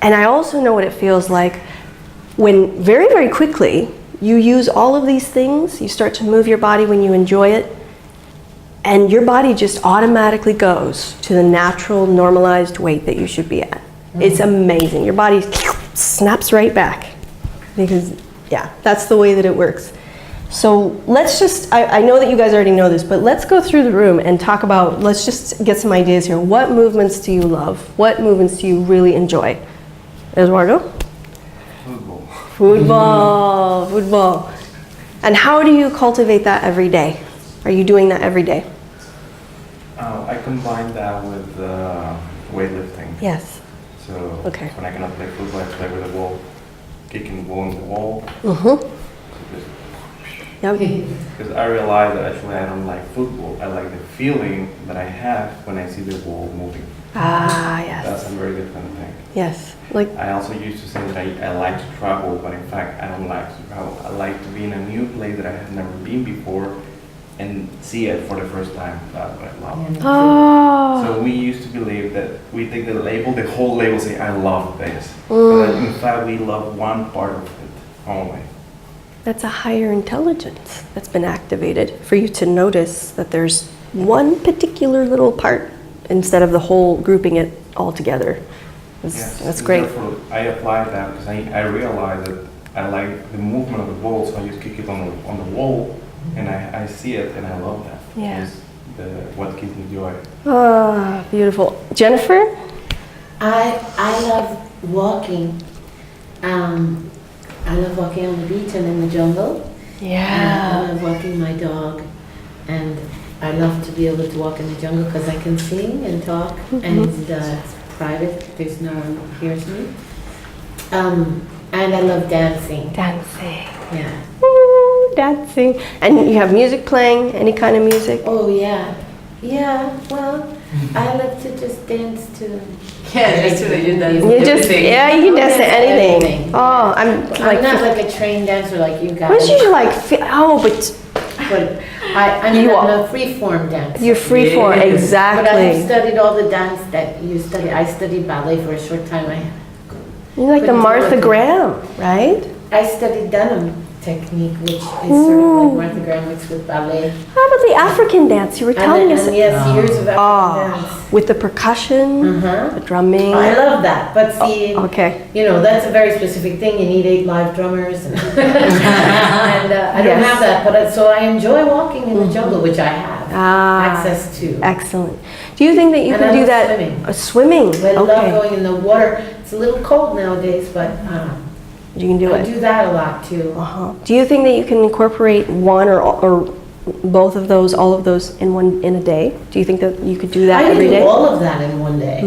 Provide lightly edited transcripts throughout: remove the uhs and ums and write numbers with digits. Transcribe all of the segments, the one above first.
And I also know what it feels like when very, very quickly you use all of these things, you start to move your body when you enjoy it, and your body just automatically goes to the natural, normalized weight that you should be at. It's amazing. Your body snaps right back because, yeah, that's the way that it works. So let's just, I know that you guys already know this, but let's go through the room and talk about, let's just get some ideas here. What movements do you love? What movements do you really enjoy? Eduardo? Football. Football, football. And how do you cultivate that every day? Are you doing that every day? I combine that with weightlifting. Yes. So Okay. when I cannot play football, I play with the ball, kicking the ball in the wall. Yep. Because I realize that actually I don't like football. I like the feeling that I have when I see the ball moving. Ah, yes. That's a very different thing. Yes. Like, I also used to say that I like to travel, but in fact I don't like to travel. I like to be in a new place that I have never been before and see it for the first time. That's what I love. oh. So we used to believe that we take the label, the whole label, say I love this. But in fact we love one part of it only. That's a higher intelligence that's been activated for you to notice that there's one particular little part instead of the whole grouping it all together. That's great. Therefore, I applied that because I realized that I like the movement of the ball, so I just kick it on the wall, and I see it, and I love that. Yeah. It's what gives me joy. Ah, beautiful. Jennifer? I love walking. I love walking on the beach and in the jungle. Yeah. I love walking my dog, and I love to be able to walk in the jungle because I can sing and talk, and it's private. There's no one who hears me. And I love dancing. Dancing. Yeah. Ooh, dancing. And you have music playing? Any kind of music? Oh yeah. Yeah. Well, I love to just dance to. Yeah, just to the you dance. You just, yeah, you can dance to anything. Oh, I'm I'm not like a trained dancer like you guys. What's you like? Oh, but But I mean, I'm a free-form dancer. you're free for Yeah. exactly. But I have studied all the dance that you study. I studied ballet for a short time. You're like the couldn't do Martha it. Graham, right? I studied denim technique, which is sort of like Martha Graham mixed with ballet. How about the African dance? You were telling us. And yes, years of African dance. With the percussion, the drumming. I love that. But see, Okay. you know, that's a very specific thing. You need 8 live drummers. And, and I don't Yes. have that. But so I enjoy walking in the jungle, which I have access to. Excellent. Do you think that you And can I do love that? swimming. Swimming. I love Okay. going in the water. It's a little cold nowadays, but You can do I it. do that a lot too. Do you think that you can incorporate one or both of those, all of those in a day? Do you think that you could do that I every could do day? all of that in one day.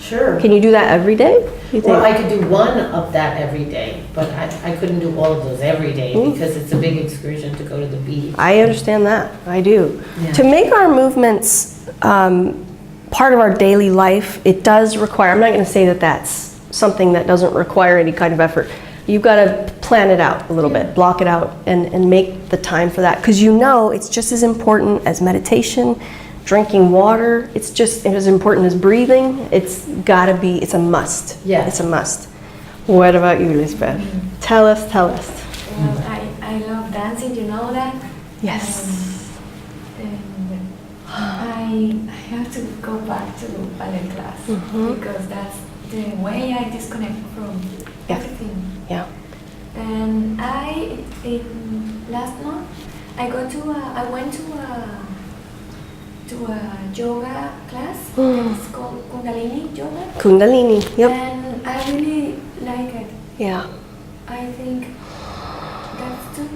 Sure. Can you do that every day? You think? Well, I could do one of that every day, but I couldn't do all of those every day because it's a big excursion to go to the beach. I understand that. I do. Yeah. To make our movements part of our daily life, it does require, I'm not going to say that that's something that doesn't require any kind of effort. You've got to plan it out a little bit, block it out, and make the time for that. Because you know it's just as important as meditation, drinking water. It's just as important as breathing. It's got to be, it's a must. Yeah. It's a must. What about you, Lisbeth? Tell us. Well, I love dancing, you know that? Yes. And I have to go back to ballet class because that's the way I disconnect from everything. Yeah. And last month I went to a yoga class. It's called Kundalini yoga. Kundalini. Yep. And I really like it. Yeah. I think that's too.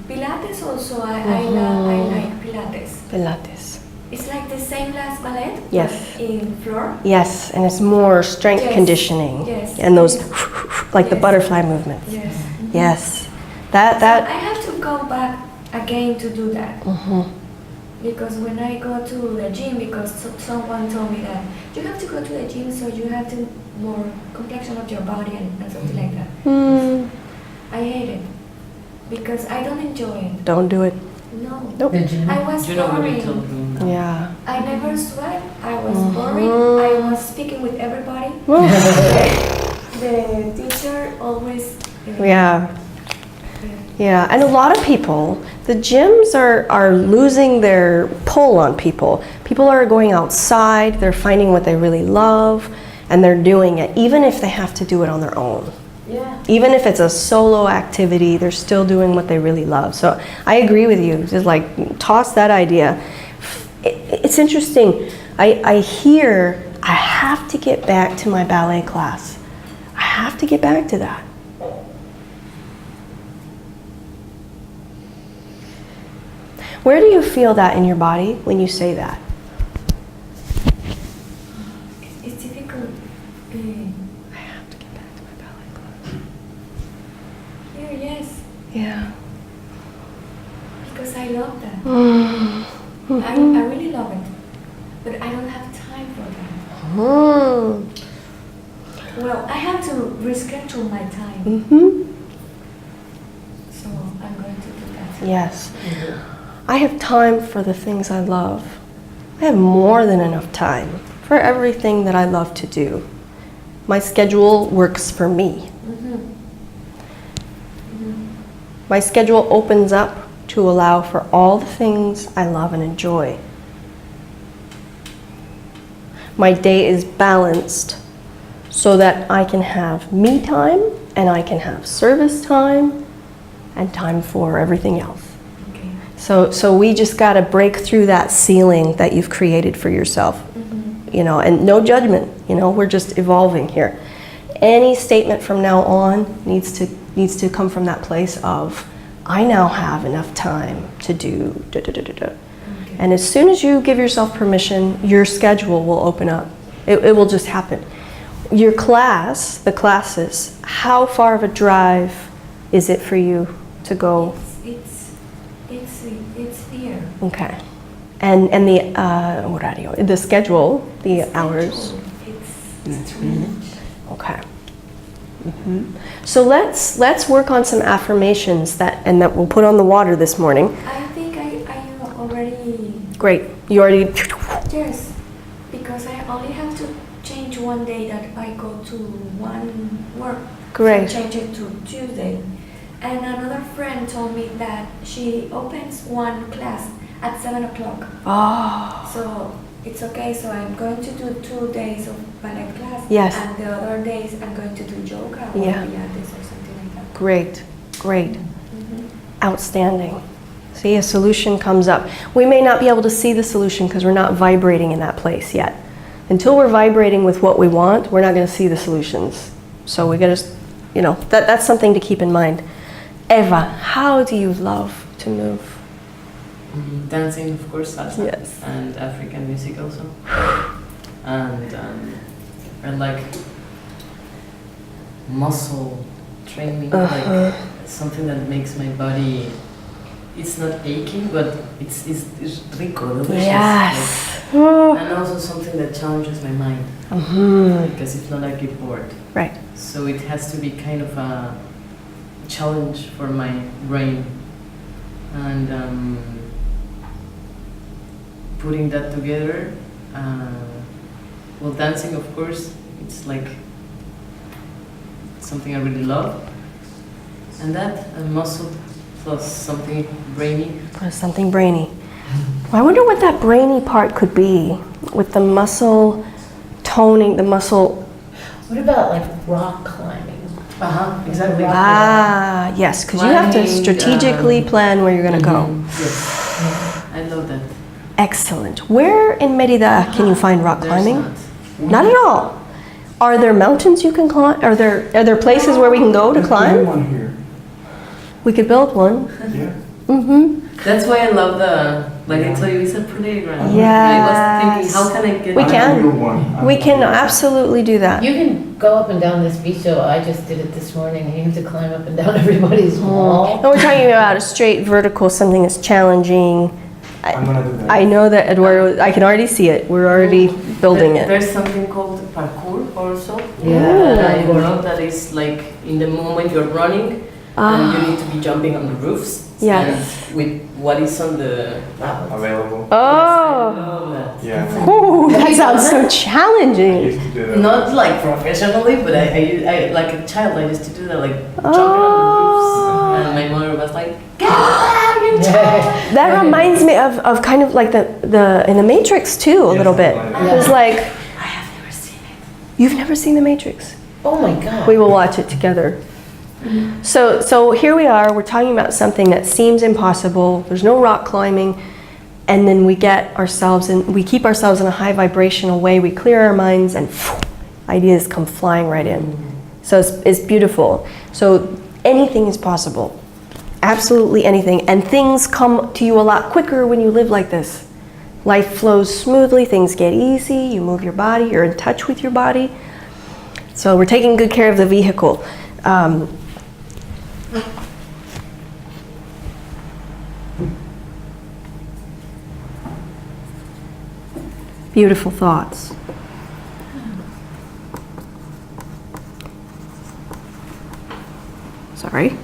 Pilates also, I like Pilates. Pilates. It's like the same as ballet, Yes. but in floor. Yes, and it's more strength Yes. conditioning. Yes. And those, like the Yes. butterfly movements. Yes. Yes. So I That. have to go back again to do that. Because when I go to the gym, because someone told me that you have to go to the gym so you have to more complexion of your body and something like that. I hate it because I don't enjoy it. Don't do it. No. Nope. I was You know what you boring. told me. Yeah. I never sweat. I was boring. I was speaking with everybody. The teacher always. Yeah. Yeah, and a lot of people, the gyms are losing their pull on people. People are going outside, they're finding what they really love, and they're doing it, even if they have to do it on their own. Yeah. Even if it's a solo activity, they're still doing what they really love. So I agree with you, just like toss that idea. It's interesting, I hear I have to get back to my ballet class. I have to get back to that. Where do you feel that in your body when you say that? It's difficult. I have to get back to my ballet class. Here, yes, Yeah. because I love that. Mm-hmm. I really love it, but I don't have time for that. Well, I have to reschedule my time, Mm-hmm. so I'm going to do that. Yes. I have time for the things I love. I have more than enough time for everything that I love to do. My schedule works for me. My schedule opens up to allow for all the things I love and enjoy. My day is balanced so that I can have me time and I can have service time and time for everything else. Okay. So we just got to break through that ceiling that you've created for yourself. You know, and no judgment, you know, we're just evolving here. Any statement from now on needs to come from that place of, I now have enough time to do da da da da da. Okay. And as soon as you give yourself permission, your schedule will open up. It will just happen. Your class, the classes, how far of a drive is it for you to go? It's here. Okay. And the horario, the schedule, the hours. It's too much. Okay. So let's work on some affirmations that we'll put on the water this morning. I think I already. Great. You already. Yes, because I only have to change one day that I go to one work. Great. So change it to Tuesday. And another friend told me that she opens one class at 7 o'clock. Oh. So it's okay. So I'm going to do 2 days of ballet class. Yes. And the other days I'm going to do yoga or Yeah. Pilates or something like that. Great. Great. Mhm. Outstanding. See, a solution comes up. We may not be able to see the solution because we're not vibrating in that place yet. Until we're vibrating with what we want, we're not going to see the solutions. So we got to, you know, that's something to keep in mind. Eva, how do you love to move? Dancing, of course, salsa. Yes. And African music also. And I like muscle training, like something that makes my body, it's not aching, but it's rico, delicious. Yes. Like, and also something that challenges my mind. Because if not, I get bored. Right. So it has to be kind of a challenge for my brain. And putting that together, well, dancing, of course, it's like something I really love. And that, a muscle plus something brainy. Or something brainy. I wonder what that brainy part could be with the muscle toning, the muscle. What about like rock climbing? Exactly. Ah, yes, because you have to Climbing, strategically plan where you're going to go. Yes, I love that. Excellent. Where in Merida can you find rock There's climbing? not. Not at all. Are there mountains you can climb? Are there places where we can go to climb? one here. We could build one. Yeah. That's why I love the, like I told you, it's a playground. Yes. I was thinking, how can I get We there? can. Build one. We can absolutely do that. You can go up and down this beach, so I just did it this morning, and you have to climb up and down everybody's wall. And we're talking about a straight vertical, something that's challenging. I'm gonna do that. I know that Eduardo, I can already see it. We're already building it. There's something called parkour also. Yeah. And I know that is like in the moment you're running, and you need to be jumping on the roofs. Yes. And with what is on the Available. Oh, Yeah. ooh, that sounds so I challenging. used to do that. Not like professionally, but I like a child, I used to do that, like jumping on the roofs. And my mother was like, get out, you child! That reminds me of kind of like the in the Matrix too, a Yeah, little bit. something like It was like, I have never seen it. you've never seen the Matrix. Oh my God. We will watch it together. So here we are, we're talking about something that seems impossible, there's no rock climbing, and then we get ourselves in, we keep ourselves in a high vibrational way, we clear our minds, and ideas come flying right in. So it's beautiful. So anything is possible, absolutely anything, and things come to you a lot quicker when you live like this. Life flows smoothly, things get easy, you move your body, you're in touch with your body. So we're taking good care of the vehicle. Beautiful thoughts. Sorry.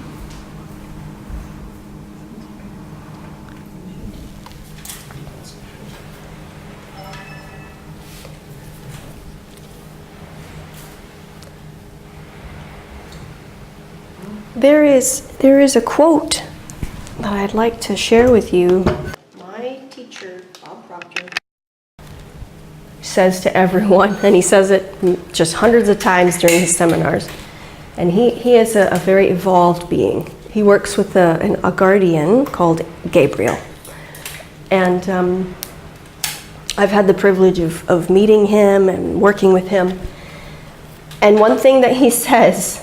There is a quote that I'd like to share with you. My teacher, Bob Proctor, says to everyone, and he says it just hundreds of times during his seminars, and he is a very evolved being. He works with a guardian called Gabriel. And I've had the privilege of meeting him and working with him. And one thing that he says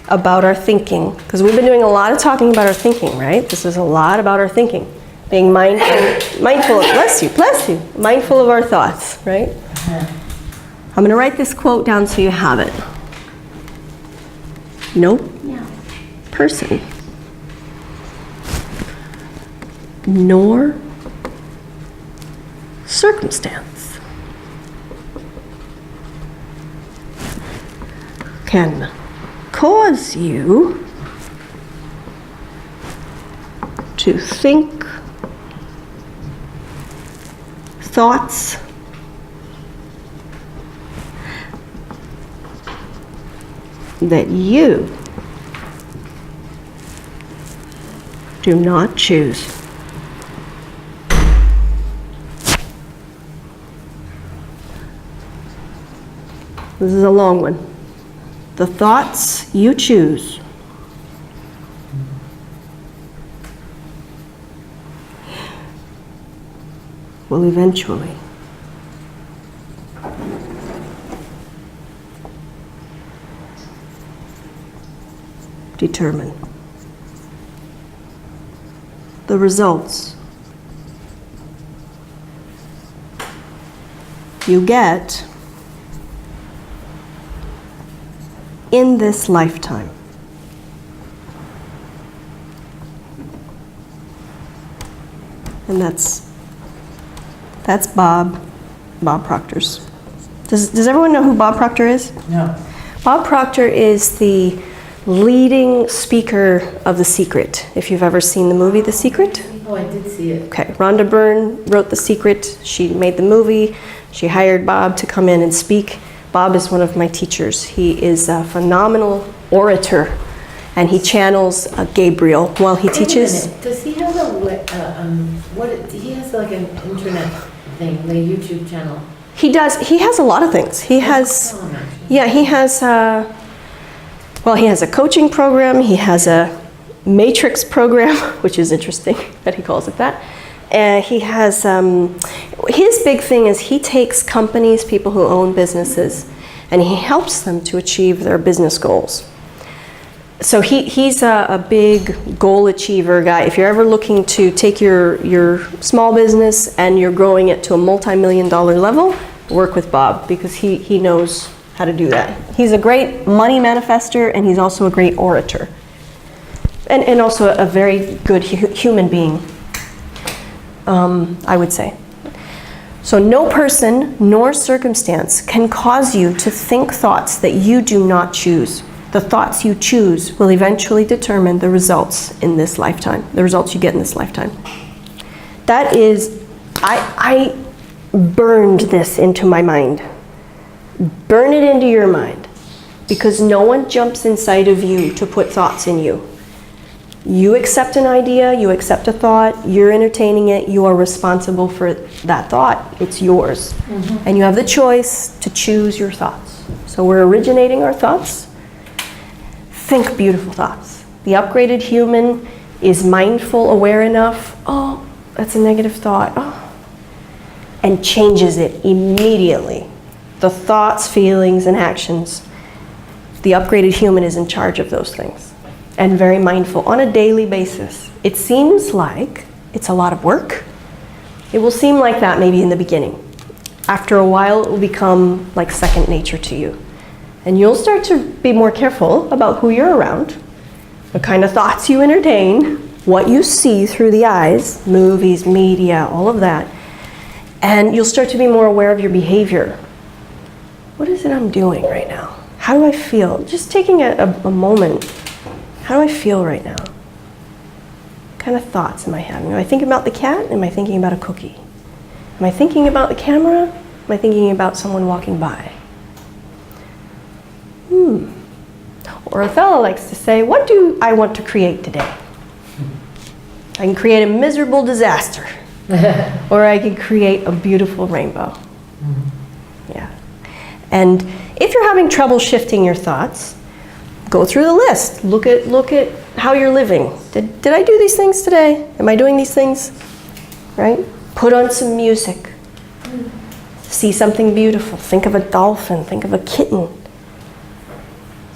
about our thinking, because we've been doing a lot of talking about our thinking, right? This is a lot about our thinking. Being mindful of, bless you, mindful of our thoughts, right? I'm going to write this quote down so you have it. No person, nor circumstance can cause you to think thoughts that you do not choose. This is a long one. The thoughts you choose will eventually determine the results you get in this lifetime. And that's Bob Proctor's. Does everyone know who Bob Proctor is? No. Bob Proctor is the leading speaker of The Secret. If you've ever seen the movie The Secret. Oh, I did see it. Okay, Rhonda Byrne wrote The Secret. She made the movie. She hired Bob to come in and speak. Bob is one of my teachers. He is a phenomenal orator, and he channels Gabriel while he teaches. Wait a minute. Does he have he has like an internet thing, like a YouTube channel? He does. He has a lot of things. He has, yeah, he has. Well, he has a coaching program. He has a matrix program, which is interesting that he calls it that. He has, his big thing is he takes companies, people who own businesses, and he helps them to achieve their business goals. So he's a big goal achiever guy. If you're ever looking to take your small business and you're growing it to a multi-million-dollar level, work with Bob, because he knows how to do that. He's a great money manifester, and he's also a great orator. And also a very good human being. I would say. So no person nor circumstance can cause you to think thoughts that you do not choose. The thoughts you choose will eventually determine the results in this lifetime, the results you get in this lifetime. That is, I burned this into my mind. Burn it into your mind, because no one jumps inside of you to put thoughts in you. You accept an idea, you accept a thought, you're entertaining it, you are responsible for that thought. It's yours. And you have the choice to choose your thoughts. So we're originating our thoughts. Think beautiful thoughts. The upgraded human is mindful, aware enough, oh, that's a negative thought, oh, and changes it immediately. The thoughts, feelings, and actions. The upgraded human is in charge of those things. And very mindful on a daily basis. It seems like it's a lot of work. It will seem like that maybe in the beginning. After a while, it will become like second nature to you. And you'll start to be more careful about who you're around, what kind of thoughts you entertain, what you see through the eyes, movies, media, all of that. And you'll start to be more aware of your behavior. What is it I'm doing right now? How do I feel? Just taking a moment. How do I feel right now? What kind of thoughts am I having? Am I thinking about the cat? Am I thinking about a cookie? Am I thinking about the camera? Am I thinking about someone walking by? Or Athella likes to say, what do I want to create today? I can create a miserable disaster. Or I can create a beautiful rainbow. Yeah. And if you're having trouble shifting your thoughts, go through the list. Look at how you're living. Did I do these things today? Am I doing these things? Right? Put on some music. See something beautiful. Think of a dolphin. Think of a kitten.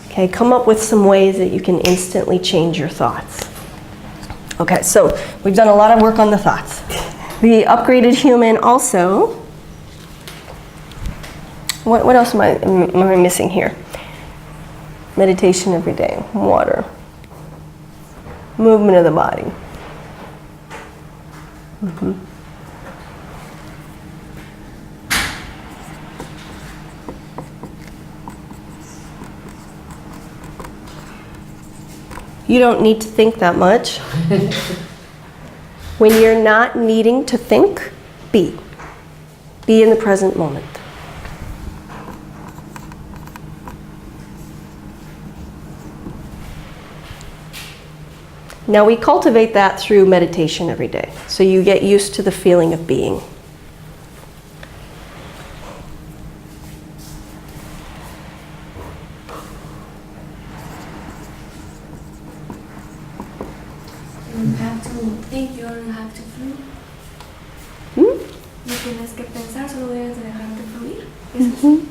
Okay, come up with some ways that you can instantly change your thoughts. Okay, so we've done a lot of work on the thoughts. The upgraded human also. What else am I missing here? Meditation every day, water, movement of the body. You don't need to think that much. When you're not needing to think, be. Be in the present moment. Now we cultivate that through meditation every day. So you get used to the feeling of being. You have to think, you don't have to fluir. No tienes que pensar, solo debes de dejarte fluir. ¿Es así?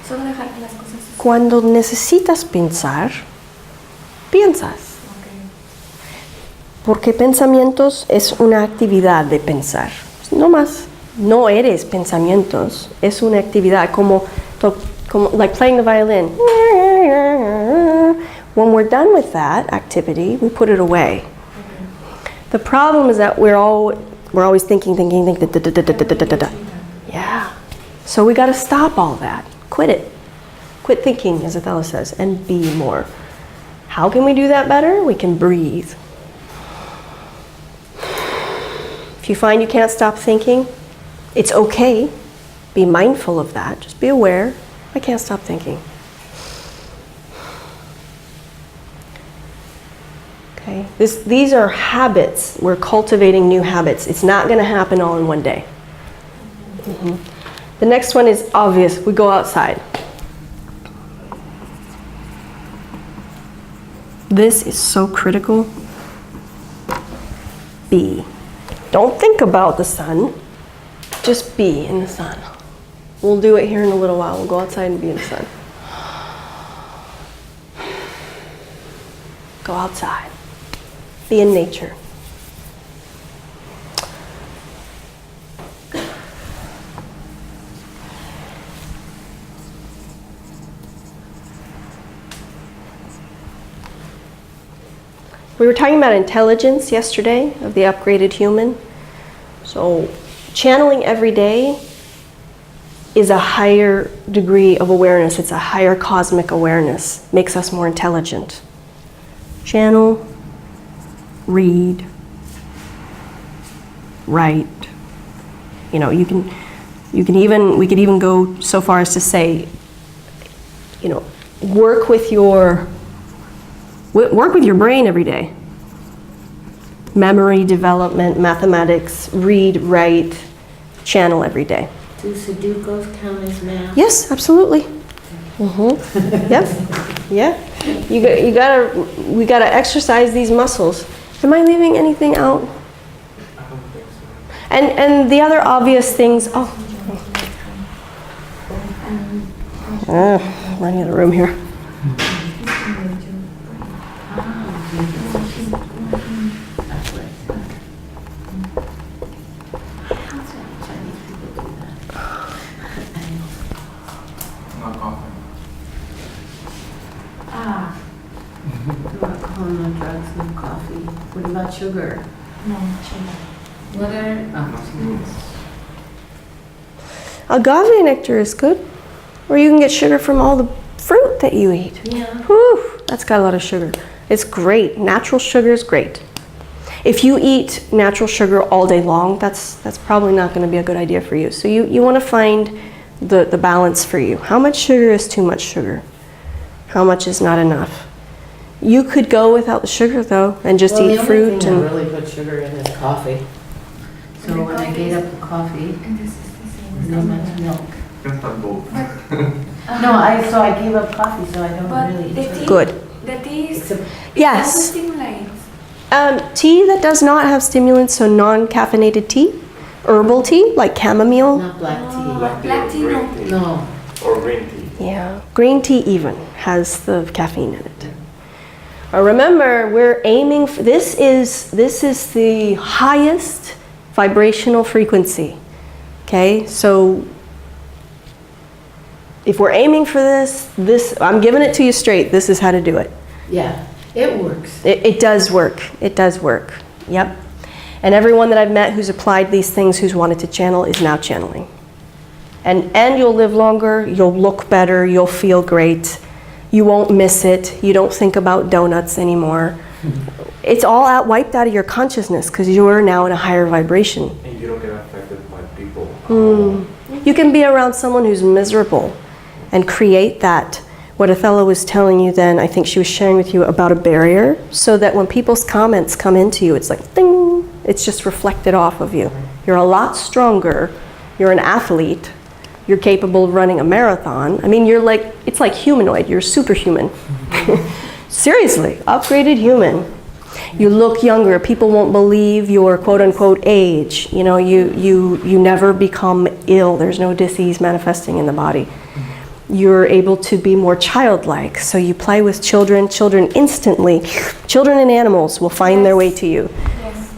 Solo dejar que las cosas sucedan. Cuando necesitas pensar, piensas. Porque pensamientos es una actividad de pensar. No más. No eres pensamientos. Es una actividad como like playing the violin. When we're done with that activity, we put it away. The problem is that we're always thinking. Yeah. So we got to stop all that. Quit it. Quit thinking, as Athella says, and be more. How can we do that better? We can breathe. If you find you can't stop thinking, it's okay. Be mindful of that. Just be aware. I can't stop thinking. Okay. These are habits. We're cultivating new habits. It's not going to happen all in one day. The next one is obvious. We go outside. This is so critical. Be. Don't think about the sun. Just be in the sun. We'll do it here in a little while. We'll go outside and be in the sun. Go outside. Be in nature. We were talking about intelligence yesterday of the upgraded human. So channeling every day is a higher degree of awareness. It's a higher cosmic awareness. Makes us more intelligent. Channel, read, write. You know, we could even go so far as to say, you know, work with your brain every day. Memory development, mathematics, read, write, channel every day. Do Sudokus count as math? Yes, absolutely. Mm-hmm. Yep. Yeah. We gotta exercise these muscles. Am I leaving anything out? I don't think so. And the other obvious things. Running out of room here. Not coffee. No drugs, no coffee. What about sugar? No, sugar. What are... Agave nectar is good. Or you can get sugar from all the fruit that you eat. Yeah. Whew, that's got a lot of sugar. It's great. Natural sugar is great. If you eat natural sugar all day long, that's probably not going to be a good idea for you. So you want to find the balance for you. How much sugar is too much sugar? How much is not enough? You could go without the sugar though and just eat fruit. The only thing I really put sugar in is coffee. So when I gave up the coffee, And this is the same. no much milk. You can have both. No, I gave up coffee, so I don't But really the eat tea, sugar. Good. The tea is Except Yes. stimulates. Tea that does not have stimulants, so non-caffeinated tea, herbal tea like chamomile. not black tea. Black tea, or no. green tea. No. Or green tea. Yeah, green tea even has the caffeine in it. Remember, we're aiming for this is the highest vibrational frequency. Okay, so if we're aiming for this, I'm giving it to you straight. This is how to do it. Yeah, it works. It does work. It does work. Yep. And everyone that I've met who's applied these things, who's wanted to channel, is now channeling. And you'll live longer, you'll look better, you'll feel great. You won't miss it. You don't think about donuts anymore. It's all wiped out of your consciousness because you're now in a higher vibration. And you don't get affected by people. You can be around someone who's miserable and create that. What Athella was telling you then, I think she was sharing with you about a barrier, so that when people's comments come into you, it's like, ding, it's just reflected off of you. You're a lot stronger. You're an athlete. You're capable of running a marathon. I mean, it's like humanoid. You're superhuman. Seriously, upgraded human. You look younger. People won't believe your quote-unquote age. You know, you never become ill. There's no disease manifesting in the body. You're able to be more childlike. So you play with children. Children instantly, children and animals will find their way to you.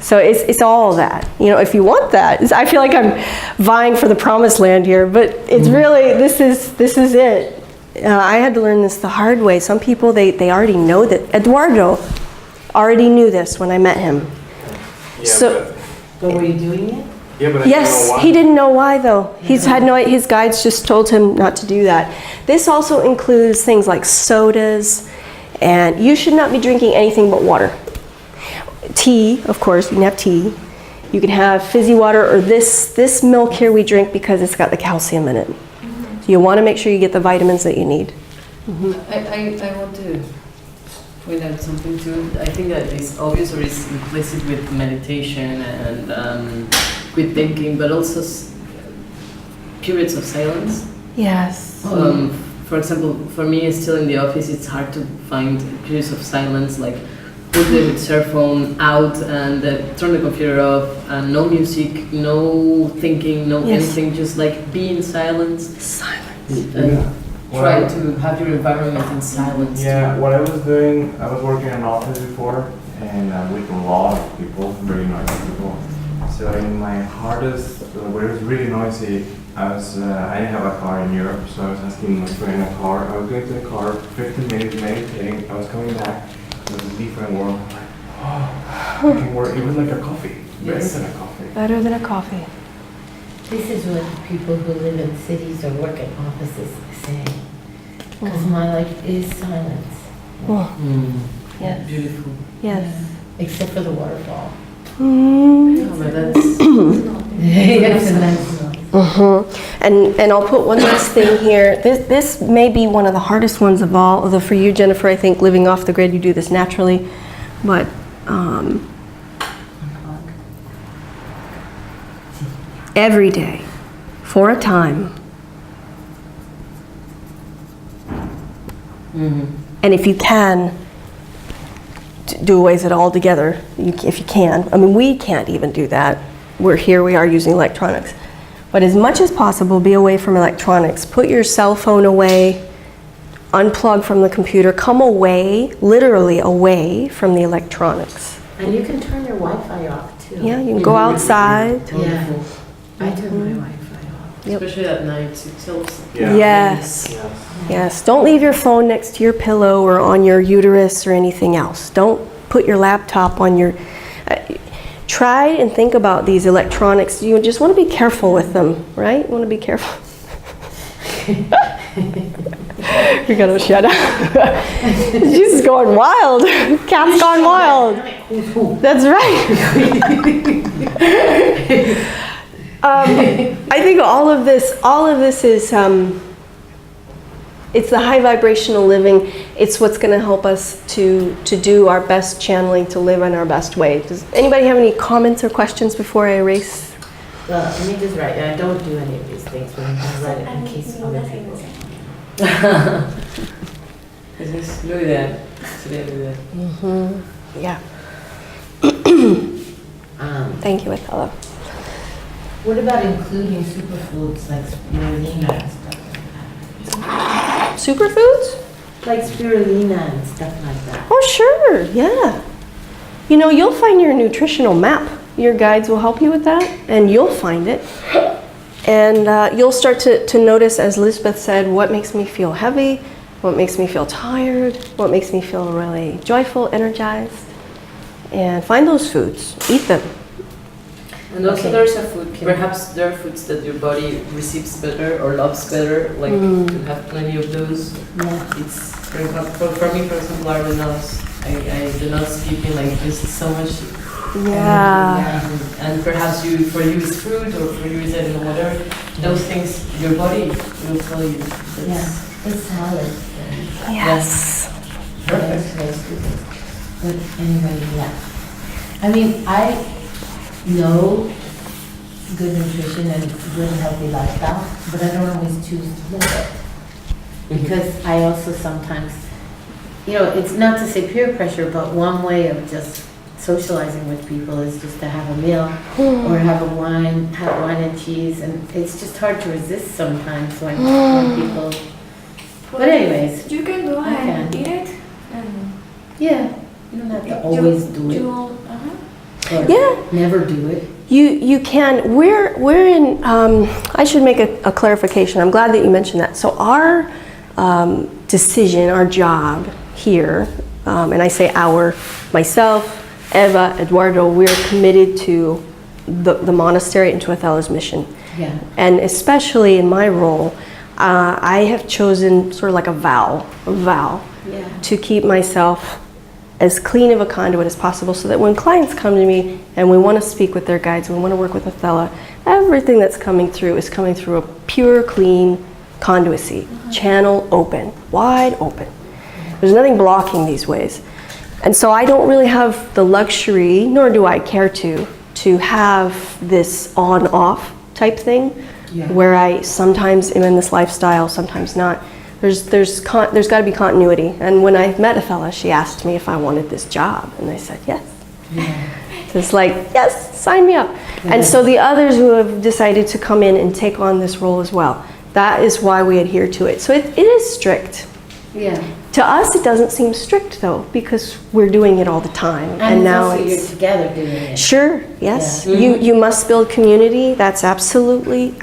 So it's all that. You know, if you want that, I feel like I'm vying for the promised land here, but it's really, this is it. I had to learn this the hard way. Some people, they already know that. Eduardo already knew this when I met him. Yeah, So- But were you doing it? but I Yes, didn't know why. he didn't know why though. His guides just told him not to do that. This also includes things like sodas, and you should not be drinking anything but water. Tea, of course, you can have tea. You can have fizzy water, or this milk here we drink because it's got the calcium in it. So you want to make sure you get the vitamins that you need. I want to point out something too. I think that it's obvious or it's implicit with meditation and with thinking, but also periods of silence. Yes. For example, for me, still in the office, it's hard to find periods of silence, like put the cell phone out and turn the computer off, and no music, no thinking, no Yes. anything, just like be in silence. Silence. And Well, try to have your environment in silence. Yeah, what I was doing, I was working in an office before, and with a lot of people, very noisy people. So in my hardest, where it was really noisy, I didn't have a car in Europe, so I was asking my friend a car. I was going to the car, 15 minutes meditating, I was coming back, it was a different world. I'm like, oh, I can work. It was like a coffee, better Yes. than a coffee. Better than a coffee. This is what people who live in cities or work in offices say. Because my life is silence. Yes. Beautiful. Yes. Except for the waterfall. Mm. Oh, but that's That's a nice noise. And I'll put one last thing here. This may be one of the hardest ones of all. Although for you, Jennifer, I think living off the grid, you do this naturally. But every day, for a time, and if you can, do away with it altogether, if you can. I mean, we can't even do that. We're here, we are using electronics. But as much as possible, be away from electronics. Put your cell phone away, unplug from the computer, come away, literally away from the electronics. And you can turn your Wi-Fi off too. Yeah, you can go outside. Yeah. I turn my Wi-Fi off. Yep. especially at night. It helps. Yeah. Yes. Yes. Yes, don't leave your phone next to your pillow or on your uterus or anything else. Don't put your laptop on your... try and think about these electronics. You just want to be careful with them, right? You want to be careful. We gotta shut up. She's just going wild. Cat's gone wild. That's right. I think all of this is, it's the high vibrational living. It's what's going to help us to do our best channeling, to live in our best way. Does anybody have any comments or questions before I erase? Well, let me just write. I don't do any of these things, but I'm going to write it in case other people. Lo ideal. Sería lo ideal. Yeah. Thank you, Athella. What about including superfoods like spirulina and stuff like that? Superfoods? Like spirulina and stuff like that. Oh, sure. Yeah. You know, you'll find your nutritional map. Your guides will help you with that, and you'll find it. And you'll start to notice, as Lisbeth said, what makes me feel heavy, what makes me feel tired, what makes me feel really joyful, energized. And find those foods. Eat them. And also Okay. there's a food, perhaps there are foods that your body receives better or loves better, like to have plenty of those. Yeah. It's, for me, for example, I do not skip in like just so much. Yeah. And perhaps for you it's fruit, or for you it's, I don't know, whatever. Those things, your body will tell you. Yeah. It's salad. Yes. Perfect. But anyway, yeah. I mean, I know good nutrition and good healthy lifestyle, but I don't always choose to live it. Because I also sometimes, it's not to say peer pressure, but one way of just socializing with people is just to have a meal or have wine and cheese, and it's just hard to resist sometimes when people. But anyways, You can go I ahead and can. eat it. And yeah, you don't have to always do it. Or Yeah. never do it. You can. We're in. I should make a clarification. I'm glad that you mentioned that. So our decision, our job here, and I say myself, Eva, Eduardo, we're committed to the monastery and to Athella's mission. Yeah. And especially in my role, I have chosen sort of like a vow Yeah. to keep myself as clean of a conduit as possible, so that when clients come to me and we want to speak with their guides, we want to work with Athella, everything that's coming through is coming through a pure, clean conduity, channel open, wide open. There's nothing blocking these ways. And so I don't really have the luxury, nor do I care to have this on-off type thing, where I sometimes am in this lifestyle, sometimes not. There's got to be continuity. And when I met Athella, she asked me if I wanted this job, and I said yes. So it's like, yes, sign me up. And so the others who have decided to come in and take on this role as well, that is why we adhere to it. So it is strict. Yeah. To us, it doesn't seem strict though, because we're doing it all the time. And now also it's you're together doing it. sure, yes. Yeah. You must build community. That's absolutely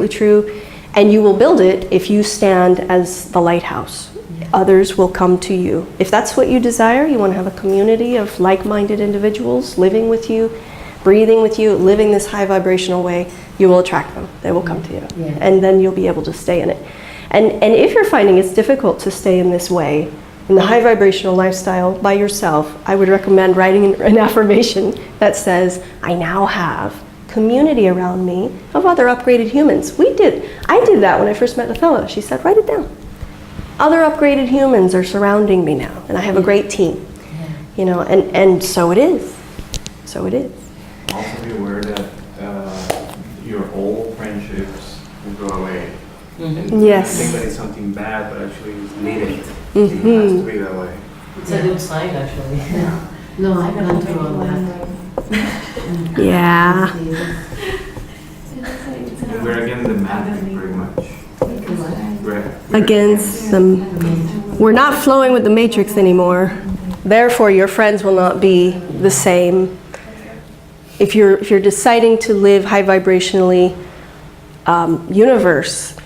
true. And you will build it if you stand as the lighthouse. Others will come to you. If that's what you desire, you want to have a community of like-minded individuals living with you, breathing with you, living this high vibrational way, you will attract them. They will come to you. Yeah. And then you'll be able to stay in it. And if you're finding it's difficult to stay in this way, in the high vibrational lifestyle by yourself, I would recommend writing an affirmation that says, I now have community around me of other upgraded humans. I did that when I first met Athella. She said, write it down. Other upgraded humans are surrounding me now, and I have a great team. You know, and so it is. So it is. Also be aware that your old friendships will go away. And Yes. I think that is something bad, but actually it's needed. It has to be that way. It's a good sign, actually. No, I've gone through all that. Yeah. We're again the magic, pretty much. We're Against them. We're not flowing with the matrix anymore. Therefore, your friends will not be the same. If you're deciding to live high vibrationally, universe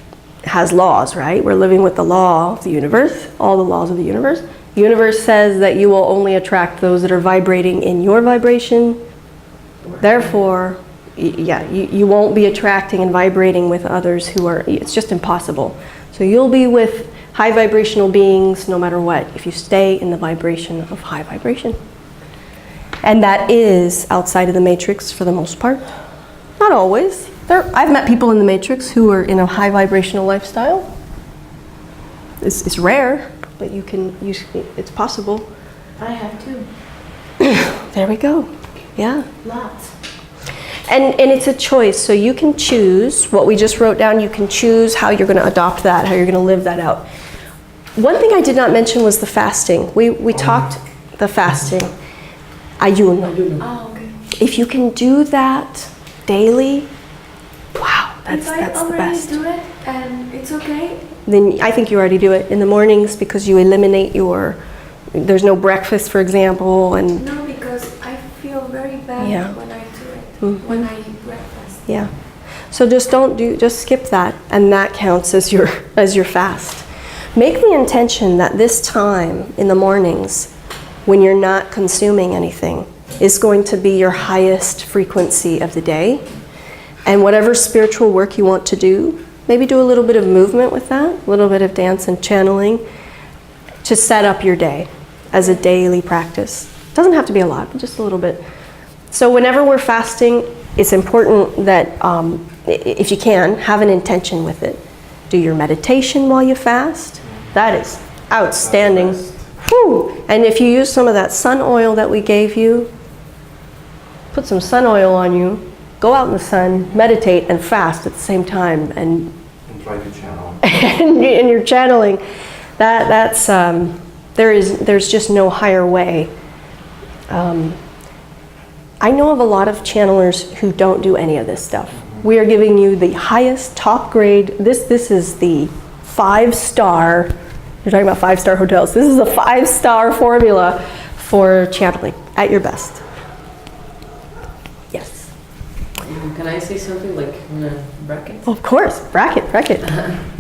has laws, right? We're living with the law of the universe, all the laws of the universe. The universe says that you will only attract those that are vibrating in your vibration. Therefore, you won't be attracting and vibrating with others who are, it's just impossible. So you'll be with high vibrational beings no matter what, if you stay in the vibration of high vibration. And that is outside of the matrix for the most part. Not always. I've met people in the matrix who are in a high vibrational lifestyle. It's rare, but it's possible. I have too. There we go. Yeah. Lots. And it's a choice, so you can choose what we just wrote down. You can choose how you're going to adopt that, how you're going to live that out. One thing I did not mention was the fasting. We talked the fasting. Ayuno. Oh, okay. If you can do that daily, wow, that's If I the already best. do it and it's okay, Then I think you already do it in the mornings because you eliminate there's no breakfast, for example, and no, because I feel very bad Yeah. when I do it, Mhm. when I eat breakfast. yeah. So just skip that, and that counts as your fast. Make the intention that this time in the mornings, when you're not consuming anything, is going to be your highest frequency of the day. And whatever spiritual work you want to do, maybe do a little bit of movement with that, a little bit of dance and channeling, to set up your day as a daily practice. Doesn't have to be a lot, but just a little bit. So whenever we're fasting, it's important that if you can, have an intention with it. Do your meditation while you fast. That is outstanding. Whew. And if you use some of that sun oil that we gave you, put some sun oil on you, go out in the sun, meditate, and fast at the same time, and try to channel. and you're channeling. There's just no higher way. I know of a lot of channelers who don't do any of this stuff. We are giving you the highest top grade. This is the 5-star. You're talking about 5-star hotels. This is a 5-star formula for channeling at your best. Yes. Can I say something like in a bracket? Of course. Bracket.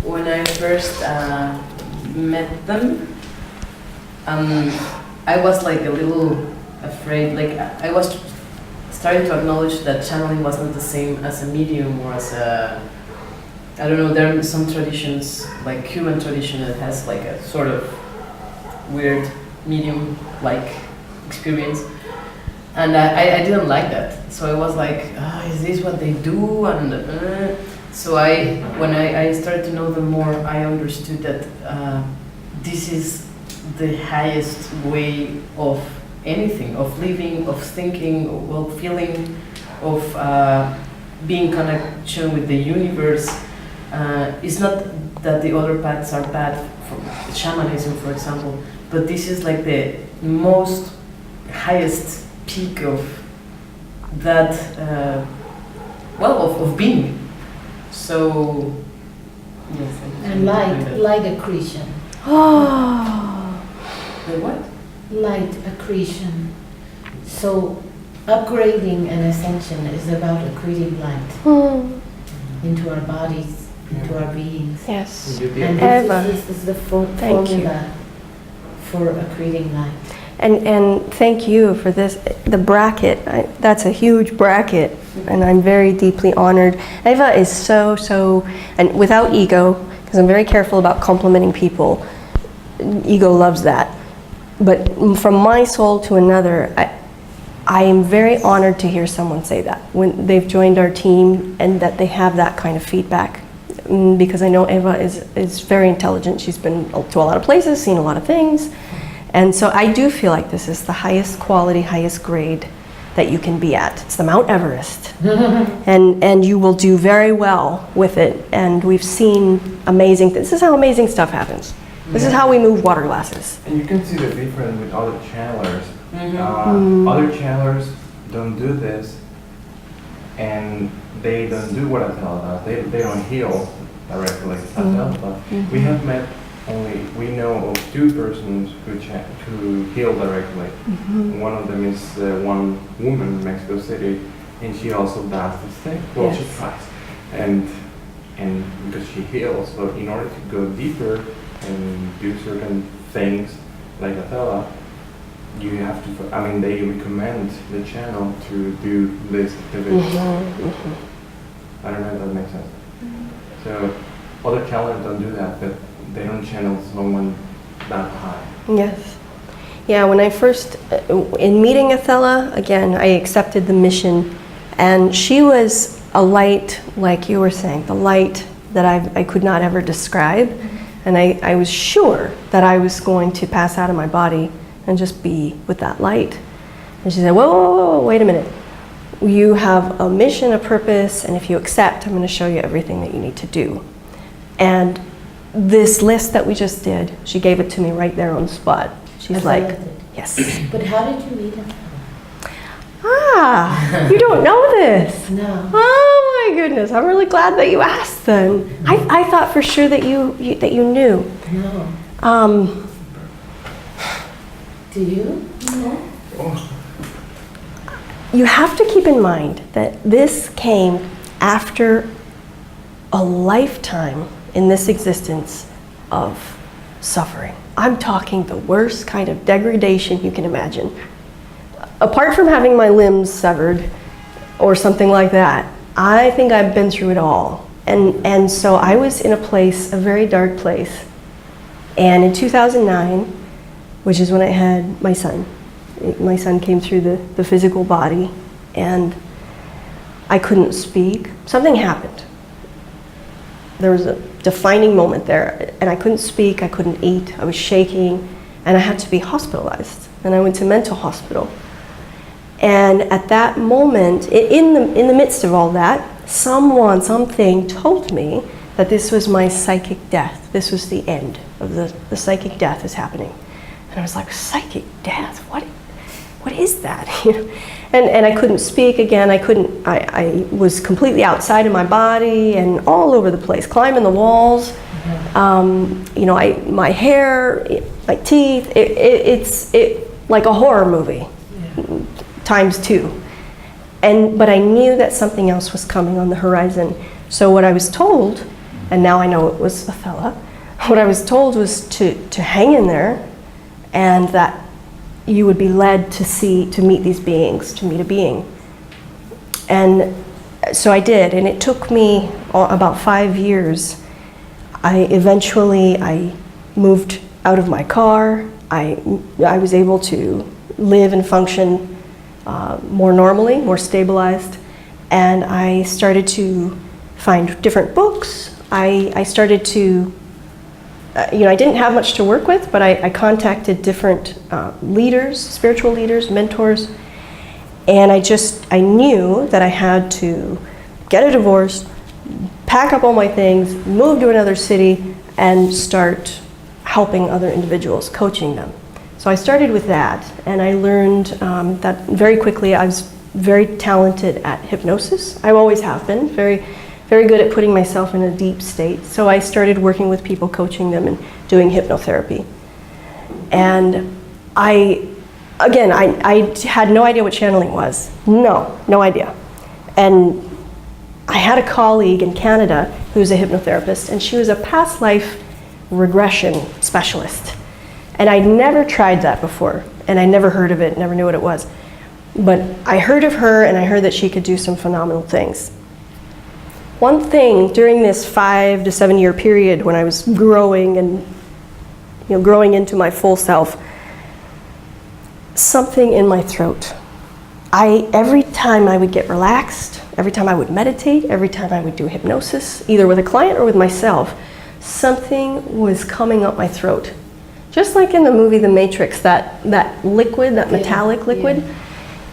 When I first met them, I was like a little afraid. Like I was starting to acknowledge that channeling wasn't the same as a medium or as a, I don't know, there are some traditions, like human tradition, that has like a sort of weird medium-like experience. And I didn't like that. So I was like, is this what they do? And so when I started to know them more, I understood that this is the highest way of anything, of living, of thinking, of feeling, of being in connection with the universe. It's not that the other paths are bad, from shamanism, for example, but this is like the most highest peak of that, of being. So, yes. And light accretion. Oh. The what? Light accretion. So upgrading and ascension is about accreting light into our bodies, into our beings. Yes. And Eva. this is the Thank you. formula for accreting light. And thank you for this. The bracket, that's a huge bracket, and I'm very deeply honored. Eva is so, and without ego, because I'm very careful about complimenting people. Ego loves that. But from my soul to another, I am very honored to hear someone say that when they've joined our team and that they have that kind of feedback. Because I know Eva is very intelligent. She's been to a lot of places, seen a lot of things. And so I do feel like this is the highest quality, highest grade that you can be at. It's the Mount Everest. And you will do very well with it. And we've seen amazing, this is how amazing stuff happens. This is how we move water glasses. And you can see the difference with other channelers. Other channelers don't do this, and they don't do what Athella does. They don't heal directly like Athella does. We have met we know of 2 persons who heal directly. One of them is one woman in Mexico City, and she also does this thing. Well, she tries, and because she heals. So in order to go deeper and do certain things like Athella, you have to, I mean, they recommend the channel to do this activity. I don't know if that makes sense. So other channelers don't do that, but they don't channel someone that high. Yes. Yeah, when I first, in meeting Athella, again, I accepted the mission, and she was a light, like you were saying, the light that I could not ever describe. And I was sure that I was going to pass out of my body and just be with that light. And she said, whoa, wait a minute. You have a mission, a purpose, and if you accept, I'm going to show you everything that you need to do. And this list that we just did, she gave it to me right there on the spot. She's like, yes. But how did you meet him? You don't know this? No. Oh my goodness, I'm really glad that you asked then. I thought for sure that you knew. No. Do you? No. You have to keep in mind that this came after a lifetime in this existence of suffering. I'm talking the worst kind of degradation you can imagine. Apart from having my limbs severed or something like that, I think I've been through it all. And so I was in a place, a very dark place. And in 2009, which is when I had my son came through the physical body, and I couldn't speak. Something happened. There was a defining moment there, and I couldn't speak, I couldn't eat, I was shaking, and I had to be hospitalized. And I went to mental hospital. And at that moment, in the midst of all that, something told me that this was my psychic death. This was the end of the psychic death is happening. And I was like, psychic death? What is that? And I couldn't speak again. I was completely outside of my body and all over the place, climbing the walls. My hair, my teeth, it's like a horror movie. Times 2. But I knew that something else was coming on the horizon. So what I was told, and now I know it was Athella, what I was told was to hang in there, and that you would be led to meet these beings, to meet a being. And so I did, and it took me about 5 years. I moved out of my car. I was able to live and function more normally, more stabilized, and I started to find different books. I started to, I didn't have much to work with, but I contacted different leaders, spiritual leaders, mentors, and I knew that I had to get a divorce, pack up all my things, move to another city, and start helping other individuals, coaching them. So I started with that, and I learned that very quickly I was very talented at hypnosis. I always have been, very, very good at putting myself in a deep state. So I started working with people, coaching them, and doing hypnotherapy. And I had no idea what channeling was. No idea. And I had a colleague in Canada who's a hypnotherapist, and she was a past life regression specialist. And I'd never tried that before. and I never heard of it, never knew what it was. But I heard of her, and I heard that she could do some phenomenal things. One thing during this 5 to 7 year period when I was growing and growing into my full self, something in my throat. Every time I would get relaxed, every time I would meditate, every time I would do hypnosis, either with a client or with myself, something was coming up my throat. Just like in the movie The Matrix, that liquid, that metallic liquid. Yeah.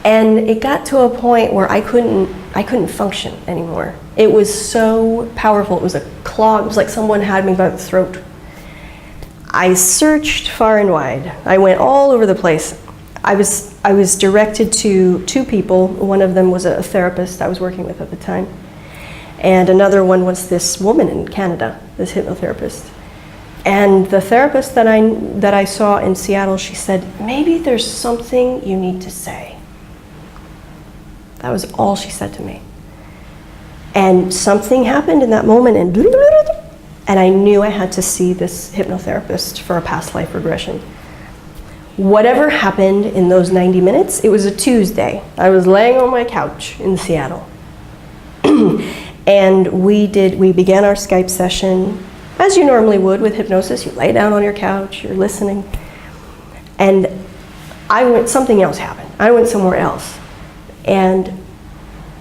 And it got to a point where I couldn't function anymore. It was so powerful. It was a clog. It was like someone had me by the throat. I searched far and wide. I went all over the place. I was directed to 2 people. One of them was a therapist I was working with at the time. And another one was this woman in Canada, this hypnotherapist. And the therapist that I saw in Seattle, she said, maybe there's something you need to say. That was all she said to me. And something happened in that moment, and I knew I had to see this hypnotherapist for a past life regression. Whatever happened in those 90 minutes, it was a Tuesday. I was laying on my couch in Seattle. And we began our Skype session, as you normally would with hypnosis. You lay down on your couch, you're listening. And something else happened. I went somewhere else. And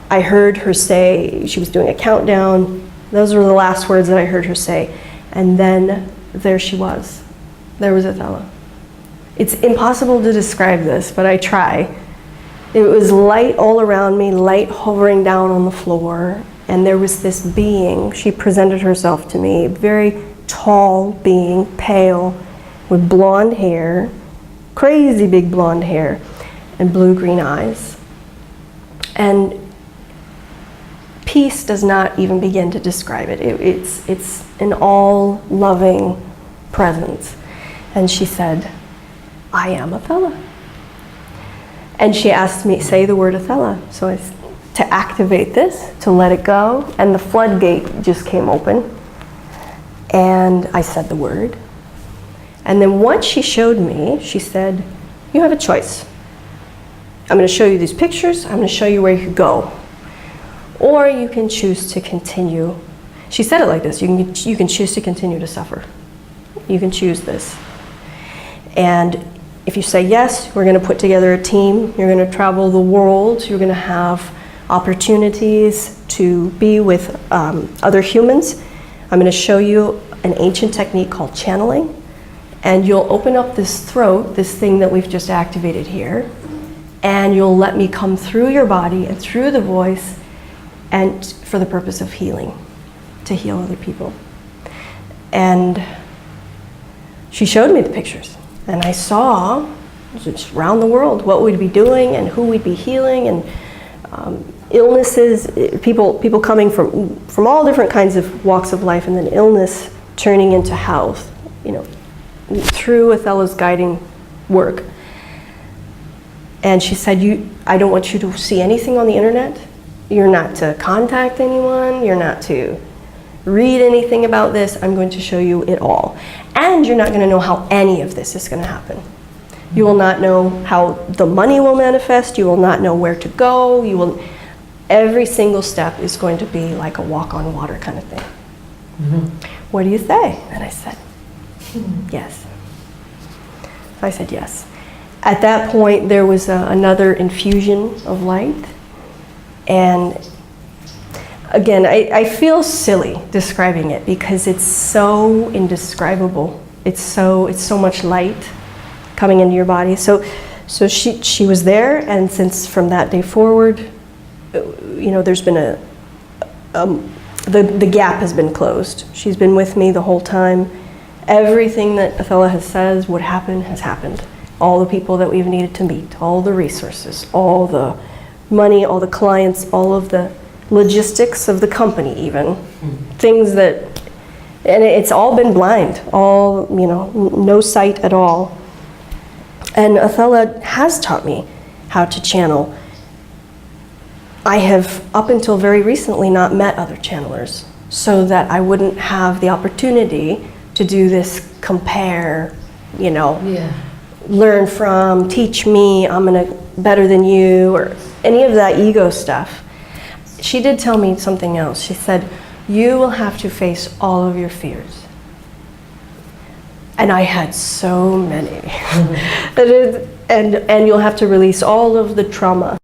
I heard her say, she was doing a countdown. Those were the last words that I heard her say. And then there she was. There was Athella. It's impossible to describe this, but I try. It was light all around me, light hovering down on the floor. And there was this being. She presented herself to me, a very tall being, pale, with blonde hair, crazy big blonde hair, and blue-green eyes. And peace does not even begin to describe it. It's an all-loving presence. And she said, I am Athella. And she asked me, say the word Athella. So to activate this, to let it go, and the floodgate just came open. And I said the word. And then once she showed me, she said, you have a choice. I'm going to show you these pictures. I'm going to show you where you could go. Or you can choose to continue. She said it like this, you can choose to continue to suffer. You can choose this. And if you say yes, we're going to put together a team. You're going to travel the world. You're going to have opportunities to be with other humans. I'm going to show you an ancient technique called channeling. And you'll open up this throat, this thing that we've just activated here, and you'll let me come through your body and through the voice, and for the purpose of healing, to heal other people. And she showed me the pictures. And I saw, just around the world, what we'd be doing and who we'd be healing, and illnesses, people coming from all different kinds of walks of life, and then illness turning into health, through Athella's guiding work. And she said, I don't want you to see anything on the internet. You're not to contact anyone. You're not to read anything about this. I'm going to show you it all. And you're not going to know how any of this is going to happen. You will not know how the money will manifest. You will not know where to go. Every single step is going to be like a walk on water kind of thing. Mm-hmm. What do you say? And I said, yes. I said yes. At that point, there was another infusion of light. And again, I feel silly describing it because it's so indescribable. It's so much light coming into your body. So she was there, and since from that day forward, there's been the gap has been closed. She's been with me the whole time. Everything that Athella has said would happen has happened. All the people that we've needed to meet, all the resources, all the money, all the clients, all of the logistics of the company even. Things that, and it's all been blind, no sight at all. And Athella has taught me how to channel. I have, up until very recently, not met other channelers, so that I wouldn't have the opportunity to do this compare, learn from, teach me, I'm gonna better than you, or any of that ego stuff. She did tell me something else. She said, you will have to face all of your fears. And I had so many. And you'll have to release all of the trauma.